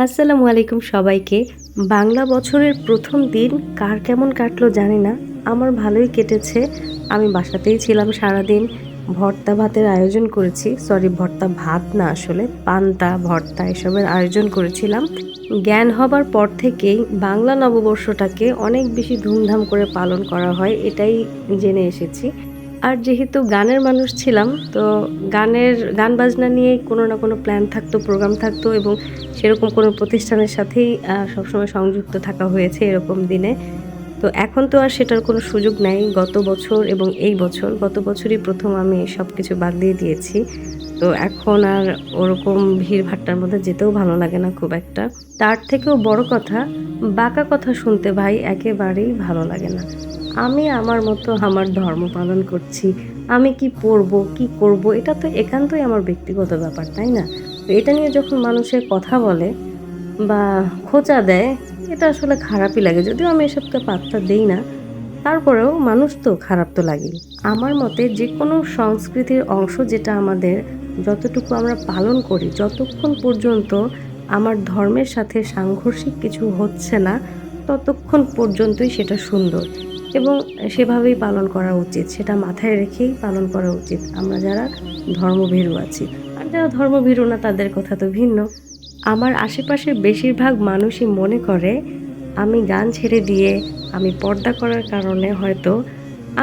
আসসালামু আলাইকুম সবাইকে। বাংলা বছরের ১ম দিন কার কেমন কাটলো জানি না। আমার ভালোই কেটেছে। আমি বাসাতেই ছিলাম সারাদিন। ভর্তা ভাতের আয়োজন করেছি। সরি, ভর্তা ভাত না আসলে, পান্তা, ভর্তা এসবের আয়োজন করেছিলাম। জ্ঞান হবার পর থেকেই বাংলা নববর্ষটাকে অনেক বেশি ধুমধাম করে পালন করা হয়, এটাই জেনে এসেছি। আর যেহেতু গানের মানুষ ছিলাম, তো গান বাজনা নিয়েই কোনো না কোনো প্ল্যান থাকতো, প্রোগ্রাম থাকতো এবং সেরকম কোনো প্রতিষ্ঠানের সাথেই সবসময় সংযুক্ত থাকা হয়েছে এরকম দিনে। তো এখন তো আর সেটার কোনো সুযোগ নাই। গত বছর এবং এই বছর, গত বছরই ১ম আমি সবকিছু বাদ দিয়ে দিয়েছি। তো এখন আর ওরকম ভিড়ভাট্টার মধ্যে যেতেও ভালো লাগে না খুব একটা। তার থেকেও বড় কথা, বাঁকা কথা শুনতে ভাই একেবারেই ভালো লাগে না। আমি আমার মতো আমার ধর্ম পালন করছি। আমি কি পড়বো, কি করব, এটা তো একান্তই আমার ব্যক্তিগত ব্যাপার, তাই না? তো এটা নিয়ে যখন মানুষের কথা বলে বা খোঁচা দেয়, এটা আসলে খারাপই লাগে। যদিও আমি এসবকে পাত্তা দেই না। তারপরেও মানুষ তো খারাপ তো লাগেই। আমার মতে যেকোনো সংস্কৃতির অংশ যেটা আমাদের, যতটুকু আমরা পালন করি, যতক্ষণ পর্যন্ত আমার ধর্মের সাথে সাংঘর্ষিক কিছু হচ্ছে না, ততক্ষণ পর্যন্তই সেটা সুন্দর এবং সেভাবেই পালন করা উচিত। সেটা মাথায় রেখেই পালন করা উচিত আমরা যারা ধর্মভীরু আছি। আর যারা ধর্মভীরু না তাদের কথা তো ভিন্ন। আমার আশেপাশের বেশিরভাগ মানুষই মনে করে আমি গান ছেড়ে দিয়ে আমি পর্দা করার কারণে হয়তো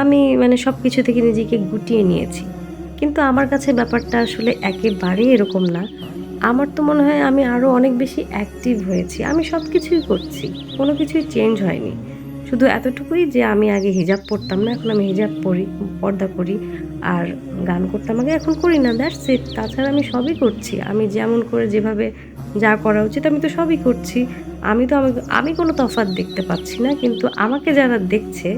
আমি সবকিছু থেকে নিজেকে গুটিয়ে নিয়েছি। কিন্তু আমার কাছে ব্যাপারটা আসলে একেবারেই এরকম না। আমার তো মনে হয় আমি আরো অনেক বেশি অ্যাক্টিভ হয়েছি। আমি সবকিছুই করছি। কোনো কিছুই চেঞ্জ হয়নি। শুধু এতটুকুই যে আমি আগে হিজাব পড়তাম না, এখন আমি হিজাব পড়ি, পর্দা করি। আর গান করতাম আগে, এখন করি না। That's it. তাছাড়া আমি সবই করছি। আমি যেমন করে যেভাবে যা করা উচিত আমি তো সবই করছি। আমি কোনো তফাৎ দেখতে পাচ্ছি না। কিন্তু আমাকে যারা দেখছে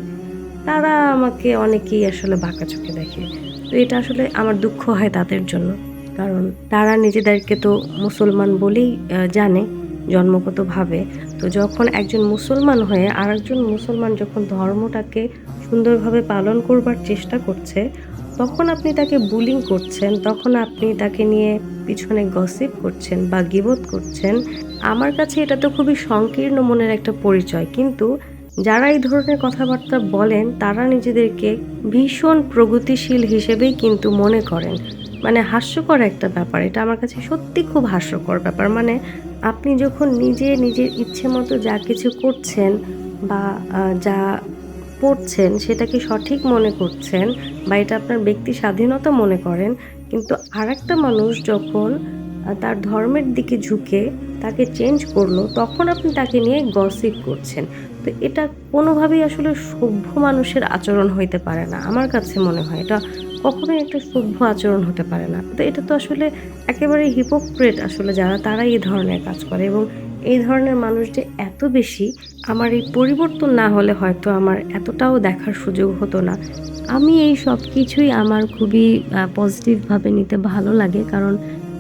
তারা আমাকে অনেকেই আসলে বাঁকা চোখে দেখে। তো এটা আসলে আমার দুঃখ হয় তাদের জন্য। কারণ তারা নিজেদেরকে তো মুসলমান বলেই জানে জন্মগতভাবে। তো যখন একজন মুসলমান হয়ে আরেকজন মুসলমান যখন ধর্মটাকে সুন্দরভাবে পালন করবার চেষ্টা করছে, তখন আপনি তাকে বুলিং করছেন, তখন আপনি তাকে নিয়ে পিছনে গসিপ করছেন বা গীবত করছেন। আমার কাছে এটা তো খুবই সংকীর্ণ মনের একটা পরিচয়। কিন্তু যারা এই ধরনের কথাবার্তা বলেন তারা নিজেদেরকে ভীষণ প্রগতিশীল হিসেবেই কিন্তু মনে করেন। হাস্যকর একটা ব্যাপার। এটা আমার কাছে সত্যি খুব হাস্যকর ব্যাপার। আপনি যখন নিজে নিজের ইচ্ছে মতো যা কিছু করছেন বা যা পড়ছেন সেটাকে সঠিক মনে করছেন বা এটা আপনার ব্যক্তি স্বাধীনতা মনে করেন। কিন্তু আরেকটা মানুষ যখন তার ধর্মের দিকে ঝুঁকে তাকে চেঞ্জ করলো, তখন আপনি তাকে নিয়ে গসিপ করছেন। তো এটা কোনোভাবেই আসলে সভ্য মানুষের আচরণ হইতে পারে না। আমার কাছে মনে হয় এটা কখনোই একটা সভ্য আচরণ হতে পারে না। তো এটা তো আসলে একেবারে হিপোক্রিট আসলে যারা, তারাই এই ধরনের কাজ করে এবং এই ধরনের মানুষ যে এত বেশি, আমার এই পরিবর্তন না হলে হয়তো আমার এতটাও দেখার সুযোগ হতো না। আমি এই সবকিছুই আমার খুবই পজিটিভভাবে নিতে ভালো লাগে। কারণ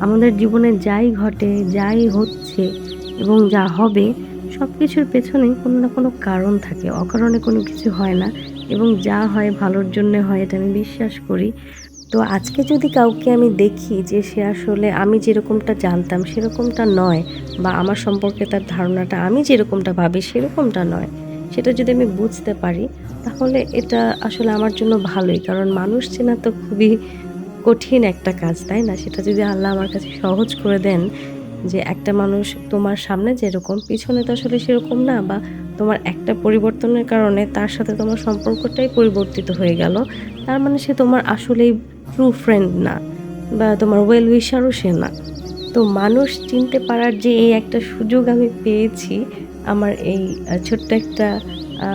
আমাদের জীবনে যাই ঘটে, যাই হচ্ছে এবং যা হবে, সবকিছুর পেছনেই কোনো না কোনো কারণ থাকে। অকারণে কোনো কিছু হয় না এবং যা হয় ভালোর জন্যে হয়, এটা আমি বিশ্বাস করি। তো আজকে যদি কাউকে আমি দেখি যে সে আসলে আমি যেরকমটা জানতাম সেরকমটা নয় বা আমার সম্পর্কে তার ধারণাটা আমি যেরকমটা ভাবি সেরকমটা নয়, সেটা যদি আমি বুঝতে পারি, তাহলে এটা আসলে আমার জন্য ভালোই। কারণ মানুষ চেনা তো খুবই কঠিন একটা কাজ, তাই না? সেটা যদি আল্লাহ আমার কাছে সহজ করে দেন যে একটা মানুষ তোমার সামনে যেরকম পিছনে তো আসলে সেরকম না, বা তোমার একটা পরিবর্তনের কারণে তার সাথে তোমার সম্পর্কটাই পরিবর্তিত হয়ে গেল। তার মানে সে তোমার আসলেই ট্রু ফ্রেন্ড না বা তোমার ওয়েল উইশারও সে না। তো মানুষ চিনতে পারার যে এই একটা সুযোগ আমি পেয়েছি আমার এই ছোট্ট একটা আ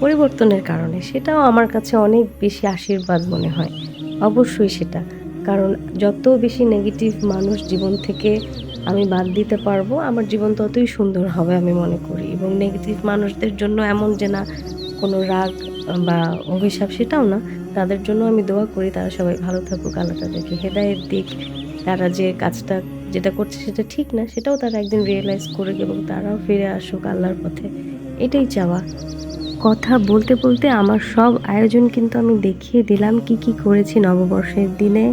পরিবর্তনের কারণে, সেটাও আমার কাছে অনেক বেশি আশীর্বাদ মনে হয়। অবশ্যই সেটা। কারণ যত বেশি নেগেটিভ মানুষ জীবন থেকে আমি বাদ দিতে পারবো, আমার জীবন ততই সুন্দর হবে আমি মনে করি। এবং নেগেটিভ মানুষদের জন্য এমন যে না কোনো রাগ বা অভিশাপ, সেটাও না। তাদের জন্য আমি দোয়া করি তারা সবাই ভালো থাকুক, আল্লাহ তাদেরকে হেদায়েত দিক। তারা যে কাজটা যেটা করছে সেটা ঠিক না, সেটাও তারা একদিন রিয়ালাইজ করুক এবং তারাও ফিরে আসুক আল্লাহর পথে। এটাই চাওয়া। কথা বলতে, বলতে আমার সব আয়োজন কিন্তু আমি দেখিয়ে দিলাম কি, কি করেছি নববর্ষের দিনে।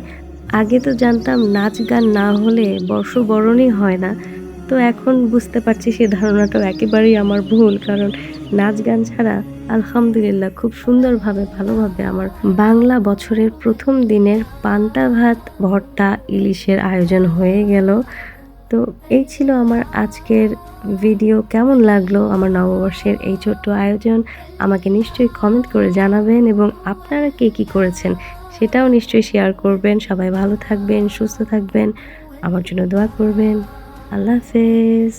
আগে তো জানতাম নাচ গান না হলে বর্ষবরণই হয় না। তো এখন বুঝতে পারছি সে ধারণাটাও একেবারেই আমার ভুল। কারণ নাচ গান ছাড়া আলহামদুলিল্লাহ খুব সুন্দরভাবে ভালোভাবে আমার বাংলা বছরের ১ম দিনের পান্তা ভাত, ভর্তা, ইলিশের আয়োজন হয়ে গেল। তো এই ছিল আমার আজকের ভিডিও। কেমন লাগলো আমার নববর্ষের এই ছোট্ট আয়োজন? আমাকে নিশ্চয়ই কমেন্ট করে জানাবেন এবং আপনারা কে কী করেছেন সেটাও নিশ্চয়ই শেয়ার করবেন। সবাই ভালো থাকবেন, সুস্থ থাকবেন। আমার জন্য দোয়া করবেন। আল্লাহ হাফেজ।